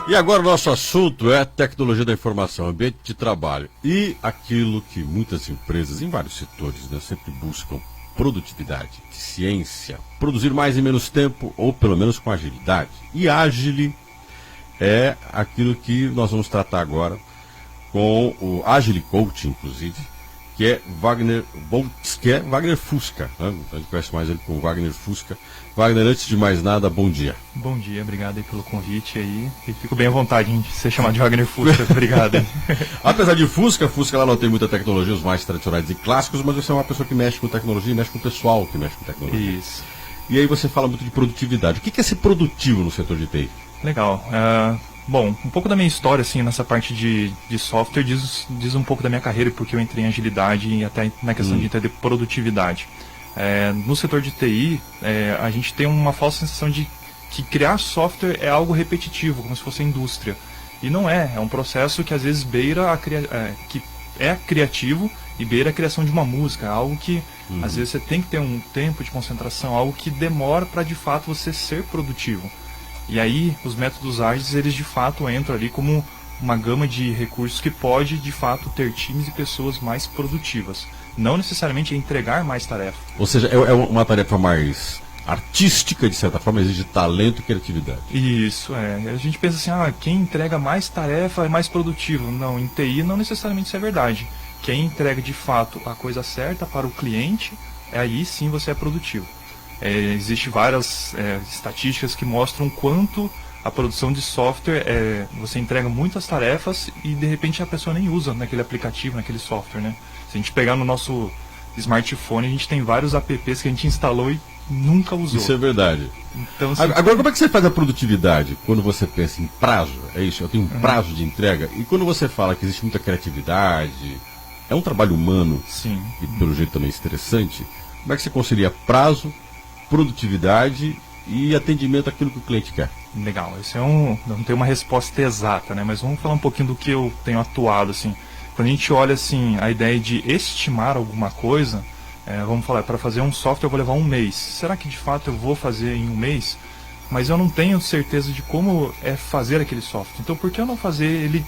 E agora o nosso assunto é tecnologia da informação, ambiente de trabalho e aquilo que muitas empresas em vários setores, né, sempre buscam: produtividade, eficiência, produzir mais em menos tempo ou pelo menos com agilidade. E Agile é aquilo que nós vamos tratar agora com o Agile Coach, inclusive, que é Wagner Boltz, que é Wagner Fusca, né? A gente conhece mais ele como Wagner Fusca. Wagner, antes de mais nada, bom dia. Bom dia, obrigado aí pelo convite aí. E fico bem à vontade em ser chamado de Wagner Fusca, obrigado. Apesar de Fusca lá não tem muita tecnologia, os mais tradicionais e clássicos, mas você é uma pessoa que mexe com tecnologia e mexe com o pessoal que mexe com tecnologia. Isso. E aí você fala muito de produtividade. O que é ser produtivo no setor de TI? Legal. Bom, um pouco da minha história, assim, nessa parte de software, diz um pouco da minha carreira, porque eu entrei em agilidade e até na questão de entender produtividade. No setor de TI, a gente tem uma falsa sensação de que criar software é algo repetitivo, como se fosse indústria. E não é um processo que às vezes beira que é criativo e beira a criação de uma música, algo que às vezes você tem que ter um tempo de concentração, algo que demora para de fato você ser produtivo. E aí os métodos ágeis, eles de fato entram ali como uma gama de recursos que pode de fato ter times e pessoas mais produtivas. Não necessariamente entregar mais tarefa. Ou seja, é uma tarefa mais artística, de certa forma, exige talento e criatividade. Isso, A gente pensa assim, quem entrega mais tarefa é mais produtivo. Não, em TI não necessariamente isso é verdade. Quem entrega de fato a coisa certa para o cliente, aí sim você é produtivo. Existem várias estatísticas que mostram quanto a produção de software, você entrega muitas tarefas e de repente a pessoa nem usa naquele aplicativo, naquele software, né? Se a gente pegar no nosso smartphone, a gente tem vários apps que a gente instalou e nunca usou. Isso é verdade. Então, Agora, como é que você faz a produtividade quando você pensa em prazo? É isso, eu tenho um prazo de entrega. E quando você fala que existe muita criatividade, é um trabalho humano, sim, e pelo jeito também interessante, como é que você concilia prazo, produtividade e atendimento àquilo que o cliente quer? Legal, esse não tem uma resposta exata, né? Mas vamos falar um pouquinho do que eu tenho atuado, assim. Quando a gente olha, assim, a ideia de estimar alguma coisa, vamos falar, para fazer um software eu vou levar um mês. Será que de fato eu vou fazer em um mês? Mas eu não tenho certeza de como é fazer aquele software. Então por que eu não fazer ele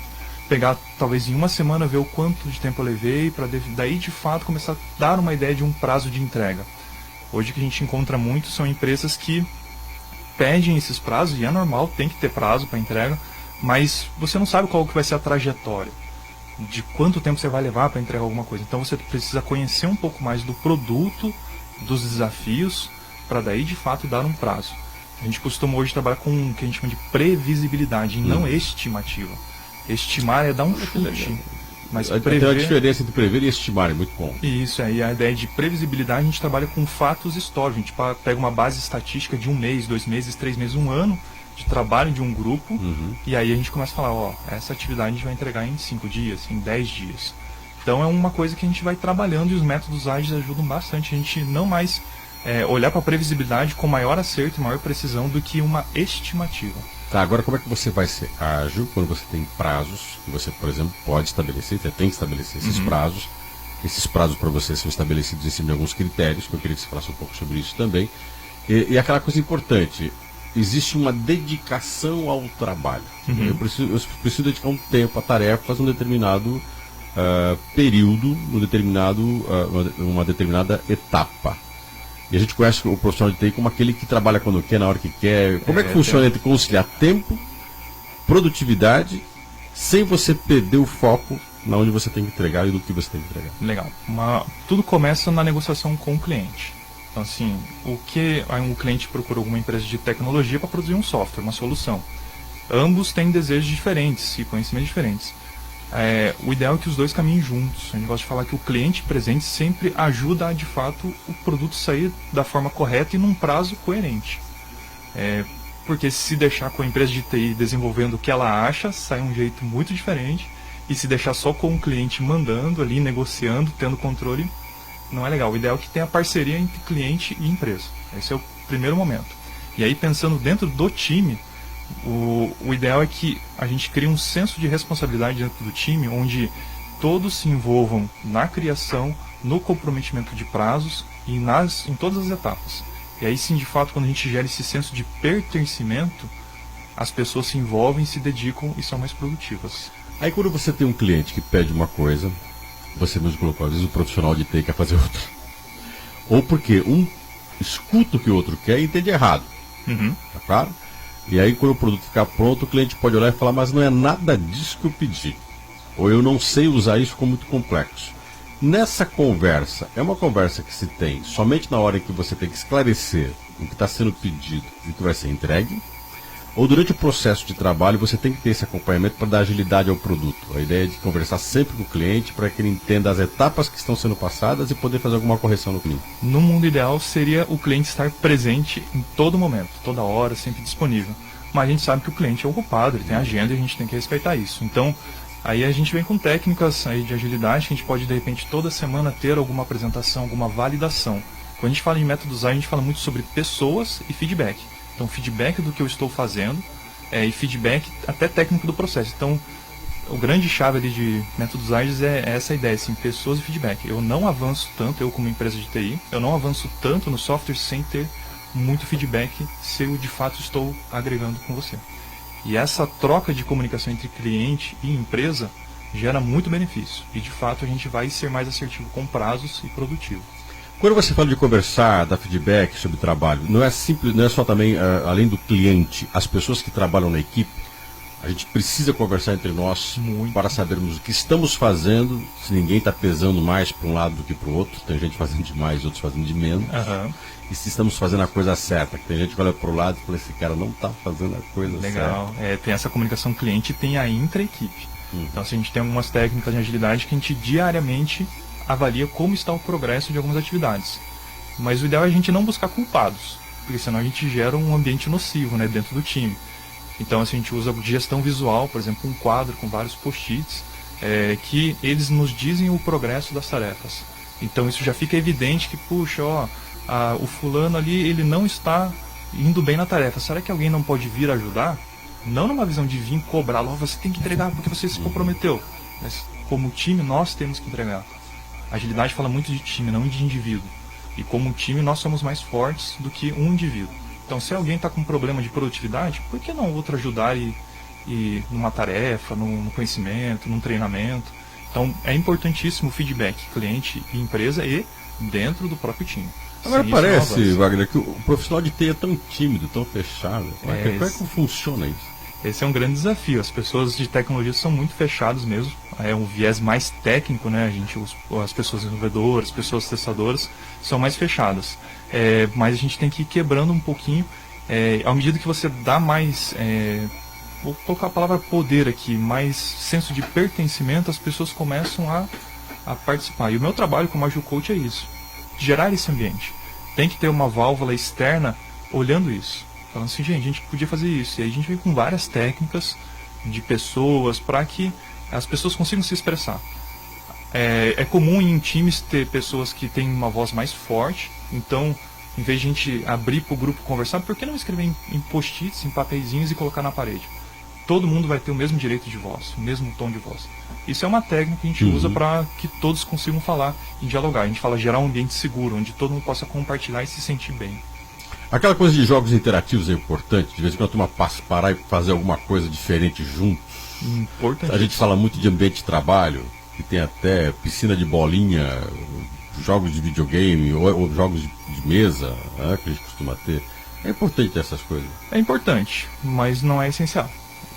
pegar, talvez em uma semana, ver o quanto de tempo eu levei, para daí de fato começar a dar uma ideia de um prazo de entrega? Hoje o que a gente encontra muito são empresas que pedem esses prazos, e é normal, tem que ter prazo para entrega, mas você não sabe qual que vai ser a trajetória, de quanto tempo você vai levar para entregar alguma coisa. Então você precisa conhecer um pouco mais do produto, dos desafios, para daí de fato dar um prazo. A gente costuma hoje trabalhar com o que a gente chama de previsibilidade, e não estimativa. Estimar é dar um chute. Mas Tem uma diferença entre prever e estimar, é muito bom. Isso, aí a ideia de previsibilidade, a gente trabalha com fatos históricos. A gente pega uma base estatística de 1 mês, 2 meses, 3 meses, 1 ano de trabalho de um grupo, e aí a gente começa a falar, essa atividade a gente vai entregar em 5 dias, em 10 dias. Então é uma coisa que a gente vai trabalhando, e os métodos ágeis ajudam bastante a gente não mais olhar para a previsibilidade com maior acerto e maior precisão do que uma estimativa. Tá, agora como é que você vai ser ágil quando você tem prazos que você, por exemplo, pode estabelecer, você tem que estabelecer esses prazos. Esses prazos para você são estabelecidos em cima de alguns critérios, que eu queria que você falasse um pouco sobre isso também. E aquela coisa importante, existe uma dedicação ao trabalho. Eu preciso dedicar um tempo a tarefas num determinado período, uma determinada etapa. E a gente conhece o profissional de TI como aquele que trabalha quando quer, na hora que quer. Como é que funciona entre conciliar tempo, produtividade, sem você perder o foco na onde você tem que entregar e do que você tem que entregar? Legal. Tudo começa na negociação com o cliente. Então, assim, o cliente procura alguma empresa de tecnologia para produzir um software, uma solução. Ambos têm desejos diferentes e conhecimentos diferentes. O ideal é que os dois caminhem juntos. A gente gosta de falar que o cliente presente sempre ajuda a, de fato, o produto sair da forma correta e num prazo coerente. Porque se deixar com a empresa de TI desenvolvendo o que ela acha, sai um jeito muito diferente. E se deixar só com o cliente mandando ali, negociando, tendo controle, não é legal. O ideal é que tenha parceria entre cliente e empresa. Esse é o primeiro momento. E aí, pensando dentro do time, o ideal é que a gente crie um senso de responsabilidade dentro do time, onde todos se envolvam na criação, no comprometimento de prazos e em todas as etapas. E aí sim, de fato, quando a gente gera esse senso de pertencimento, as pessoas se envolvem, se dedicam e são mais produtivas. Aí quando você tem um cliente que pede uma coisa, você mesmo colocou, às vezes o profissional de TI quer fazer outra. Ou porque um escuta o que o outro quer e entende errado. Tá claro? E aí quando o produto ficar pronto, o cliente pode olhar e falar, mas não é nada disso que eu pedi. Ou eu não sei usar isso, ficou muito complexo. Nessa conversa, é uma conversa que se tem somente na hora em que você tem que esclarecer o que está sendo pedido e o que vai ser entregue, ou durante o processo de trabalho você tem que ter esse acompanhamento para dar agilidade ao produto. A ideia é de conversar sempre com o cliente para que ele entenda as etapas que estão sendo passadas e poder fazer alguma correção no caminho. No mundo ideal seria o cliente estar presente em todo momento, toda hora, sempre disponível. Mas a gente sabe que o cliente é ocupado, ele tem agenda e a gente tem que respeitar isso. Então, aí a gente vem com técnicas aí de agilidade, que a gente pode, de repente, toda semana ter alguma apresentação, alguma validação. Quando a gente fala em métodos ágeis, a gente fala muito sobre pessoas e feedback. Então, feedback do que eu estou fazendo e feedback até técnico do processo. Então, o grande chave ali de métodos ágeis é essa ideia, assim, pessoas e feedback. Eu não avanço tanto, eu como empresa de TI, eu não avanço tanto no software sem ter muito feedback se eu de fato estou agregando com você. E essa troca de comunicação entre cliente e empresa gera muito benefício. E de fato a gente vai ser mais assertivo com prazos e produtivo. Quando você fala de conversar, dar feedback sobre trabalho, não é simples, não é só também, além do cliente, as pessoas que trabalham na equipe, a gente precisa conversar entre nós para sabermos o que estamos fazendo, se ninguém está pesando mais para um lado do que para o outro, tem gente fazendo de mais, outros fazendo de menos, e se estamos fazendo a coisa certa, que tem gente que olha para o lado e fala, esse cara não está fazendo a coisa certa. Legal, tem essa comunicação cliente e tem a intra-equipe. Então assim, a gente tem algumas técnicas de agilidade que a gente diariamente avalia como está o progresso de algumas atividades. Mas o ideal é a gente não buscar culpados, porque senão a gente gera um ambiente nocivo, né, dentro do time. Então assim, a gente usa gestão visual, por exemplo, um quadro com vários post-its, que eles nos dizem o progresso das tarefas. Então isso já fica evidente que, puxa, o fulano ali, ele não está indo bem na tarefa. Será que alguém não pode vir ajudar? Não numa visão de vir cobrar, você tem que entregar porque você se comprometeu. Mas como time, nós temos que entregar. A agilidade fala muito de time, não de indivíduo. E como time, nós somos mais fortes do que um indivíduo. Então, se alguém está com um problema de produtividade, por que não outro ajudar e numa tarefa, num conhecimento, num treinamento? Então, é importantíssimo o feedback cliente e empresa e dentro do próprio time. Agora parece, Wagner, que o profissional de TI é tão tímido, tão fechado. Como é que funciona isso? Esse é um grande desafio. As pessoas de tecnologia são muito fechadas mesmo. É um viés mais técnico, né? As pessoas desenvolvedoras, as pessoas testadoras são mais fechadas. Mas a gente tem que ir quebrando um pouquinho. À medida que você dá mais, vou colocar a palavra poder aqui, mais senso de pertencimento, as pessoas começam a participar. E o meu trabalho como Agile Coach é isso. Gerar esse ambiente. Tem que ter uma válvula externa olhando isso. Falando assim, gente, a gente podia fazer isso. E aí a gente vem com várias técnicas de pessoas para que as pessoas consigam se expressar. É comum em times ter pessoas que têm uma voz mais forte. Então, em vez de a gente abrir para o grupo conversar, por que não escrever em post-its, em papeizinhos e colocar na parede? Todo mundo vai ter o mesmo direito de voz, o mesmo tom de voz. Isso é uma técnica que a gente usa para que todos consigam falar e dialogar. A gente fala gerar um ambiente seguro, onde todo mundo possa compartilhar e se sentir bem. Aquela coisa de jogos interativos é importante, de vez em quando a turma parar e fazer alguma coisa diferente juntos. A gente fala muito de ambiente de trabalho, que tem até piscina de bolinha, jogos de videogame ou jogos de mesa, né, que a gente costuma ter. É importante ter essas coisas. É importante, mas não é essencial.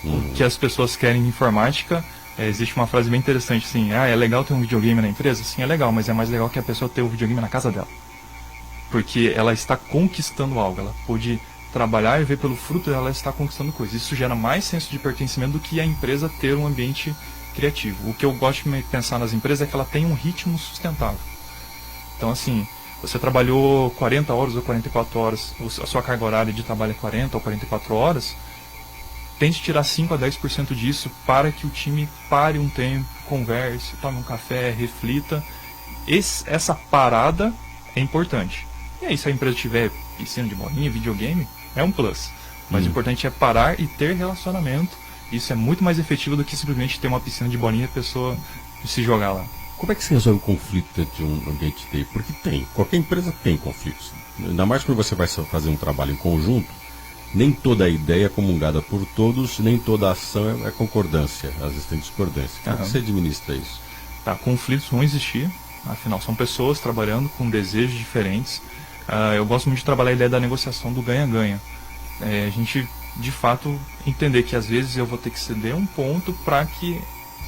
O que as pessoas querem em informática, existe uma frase bem interessante assim, é legal ter um videogame na empresa? Sim, é legal, mas é mais legal que a pessoa ter o videogame na casa dela. Porque ela está conquistando algo, ela pode trabalhar e ver pelo fruto dela, ela está conquistando coisas. Isso gera mais senso de pertencimento do que a empresa ter um ambiente criativo. O que eu gosto de pensar nas empresas é que ela tem um ritmo sustentável. Então assim, você trabalhou 40 horas ou 44 horas, a sua carga horária de trabalho é 40 ou 44 horas, tente tirar 5 a 10% disso para que o time pare um tempo, converse, tome um café, reflita. Essa parada é importante. E aí, se a empresa tiver piscina de bolinha, videogame, é um plus. Mas o importante é parar e ter relacionamento. Isso é muito mais efetivo do que simplesmente ter uma piscina de bolinha e a pessoa se jogar lá. Como é que se resolve o conflito entre um ambiente de TI? Porque tem. Qualquer empresa tem conflitos. Ainda mais quando você vai fazer um trabalho em conjunto, Nem toda ideia é comungada por todos, nem toda ação é concordância, às vezes tem discordância. Como você administra isso? Tá, conflitos vão existir, afinal são pessoas trabalhando com desejos diferentes. Eu gosto muito de trabalhar a ideia da negociação do ganha-ganha. A gente, de fato, entender que às vezes eu vou ter que ceder um ponto para que,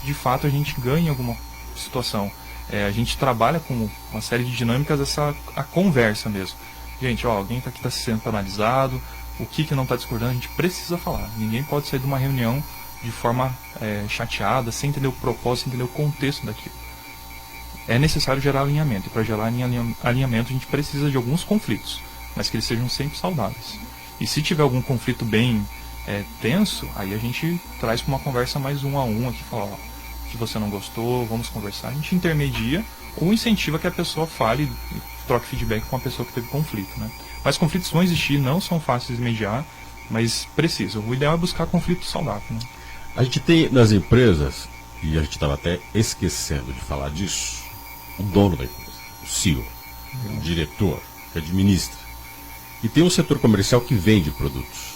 de fato, a gente ganhe alguma situação. A gente trabalha com uma série de dinâmicas, a conversa mesmo. Gente, alguém aqui está se sendo penalizado, o que não está discordando, a gente precisa falar. Ninguém pode sair de uma reunião de forma chateada, sem entender o propósito, sem entender o contexto daquilo. É necessário gerar alinhamento, e para gerar alinhamento a gente precisa de alguns conflitos, mas que eles sejam sempre saudáveis. E se tiver algum conflito bem tenso, aí a gente traz para uma conversa mais um a um aqui, fala, que você não gostou, vamos conversar, a gente intermedia ou incentiva que a pessoa fale e troque feedback com a pessoa que teve conflito, né? Mas conflitos vão existir, não são fáceis de mediar, mas precisam. O ideal é buscar conflito saudável, né? A gente tem nas empresas, e a gente estava até esquecendo de falar disso, o dono da empresa, o CEO, o diretor, que administra. E tem um setor comercial que vende produtos.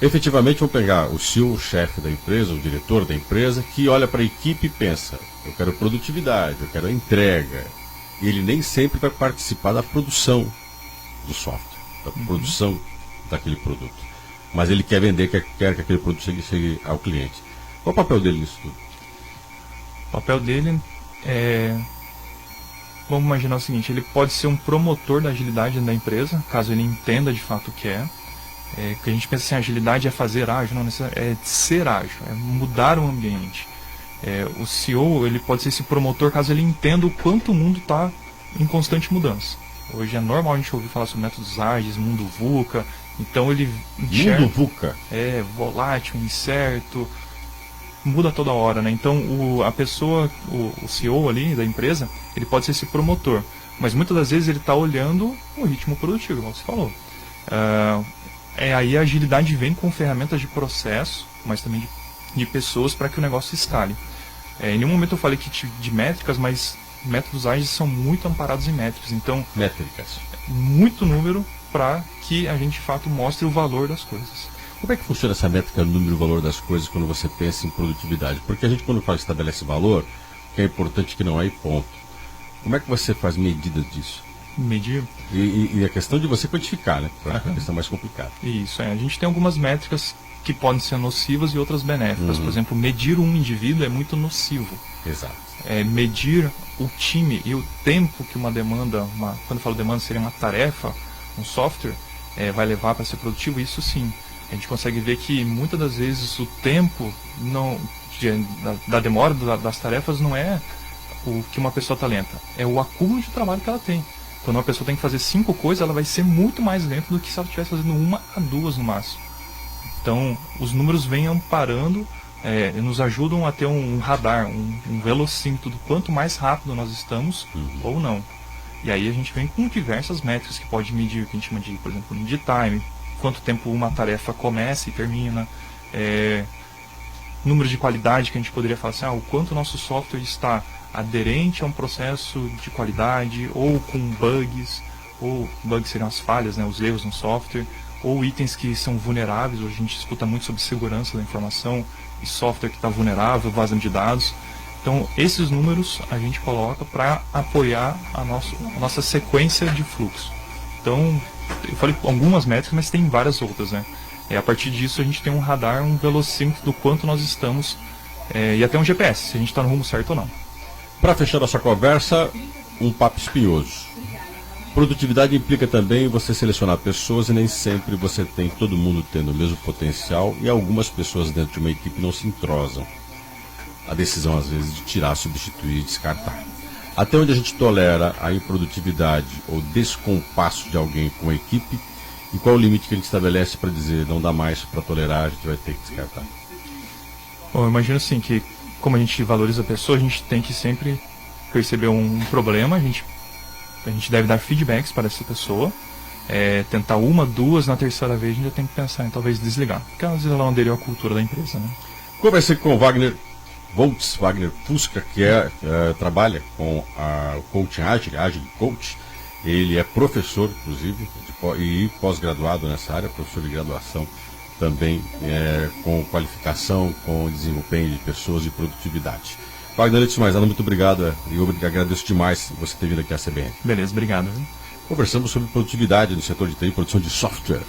Efetivamente, vamos pegar o CEO, o chefe da empresa, o diretor da empresa, que olha para a equipe e pensa, eu quero produtividade, eu quero entrega. E ele nem sempre vai participar da produção do software, da produção daquele produto. Mas ele quer vender, quer que aquele produto chegue ao cliente. Qual o papel dele nisso tudo? O papel dele vamos imaginar o seguinte, ele pode ser um promotor da agilidade da empresa, caso ele entenda de fato o que é. Que a gente pensa assim, agilidade é fazer ágil, não necessariamente, é ser ágil, é mudar o ambiente. O CEO, ele pode ser esse promotor caso ele entenda o quanto o mundo está em constante mudança. Hoje é normal a gente ouvir falar sobre métodos ágeis, mundo VUCA, então ele enxerga... Mundo VUCA? Volátil, incerto, muda toda hora, né? Então a pessoa, o CEO ali da empresa, ele pode ser esse promotor, mas muitas das vezes ele está olhando o ritmo produtivo, como você falou. Aí a agilidade vem com ferramentas de processo, mas também de pessoas para que o negócio escale. Em nenhum momento eu falei que de métricas, mas métodos ágeis são muito amparados em métricas. Então, métricas. Muito número para que a gente de fato mostre o valor das coisas. Como é que funciona essa métrica número e valor das coisas quando você pensa em produtividade? Porque a gente quando fala estabelece valor, o que é importante que não é e ponto. Como é que você faz medidas disso? Medir? E a questão de você quantificar, né? Para a questão mais complicada. Isso, a gente tem algumas métricas que podem ser nocivas e outras benéficas. Por exemplo, medir um indivíduo é muito nocivo. Exato. Medir o time e o tempo que uma demanda, quando eu falo demanda, seria uma tarefa, um software, vai levar para ser produtivo, isso sim. A gente consegue ver que muitas das vezes o tempo da demora das tarefas não é o que uma pessoa está lenta, é o acúmulo de trabalho que ela tem. Quando uma pessoa tem que fazer 5 coisas, ela vai ser muito mais lenta do que se ela estivesse fazendo 1 a 2 no máximo. Então, os números vêm amparando, nos ajudam a ter um radar, um velocímetro do quanto mais rápido nós estamos ou não. E aí a gente vem com diversas métricas que pode medir, que a gente chama de, por exemplo, lead time, quanto tempo uma tarefa começa e termina, número de qualidade, que a gente poderia falar assim, o quanto o nosso software está aderente a um processo de qualidade, ou com bugs, ou bugs seriam as falhas, né, os erros no software, ou itens que são vulneráveis. Hoje a gente escuta muito sobre segurança da informação e software que está vulnerável, vazamento de dados. Então esses números a gente coloca para apoiar a nossa sequência de fluxo. Então eu falei algumas métricas, mas tem várias outras, né? A partir disso a gente tem um radar, um velocímetro do quanto nós estamos, e até um GPS, se a gente está no rumo certo ou não. Para fechar nossa conversa, um papo espinhoso. Produtividade implica também você selecionar pessoas e nem sempre você tem todo mundo tendo o mesmo potencial e algumas pessoas dentro de uma equipe não se entrosam. A decisão às vezes de tirar, substituir, descartar. Até onde a gente tolera a improdutividade ou descompasso de alguém com a equipe e qual o limite que a gente estabelece para dizer não dá mais para tolerar, a gente vai ter que descartar? Bom, eu imagino assim que como a gente valoriza a pessoa, a gente tem que sempre perceber um problema, a gente deve dar feedbacks para essa pessoa, tentar 1, 2, na terceira vez a gente já tem que pensar em talvez desligar, porque às vezes ela não aderiu à cultura da empresa, né? Conversei com o Wagner Fusca, que trabalha com o coaching Agile Coach. Ele é professor, inclusive, e pós-graduado nessa área, professor de graduação também, com qualificação, com desempenho de pessoas e produtividade. Wagner, antes de mais nada, muito obrigado e agradeço demais você ter vindo aqui à CBN. Beleza, obrigado. Conversamos sobre produtividade no setor de TI e produção de software.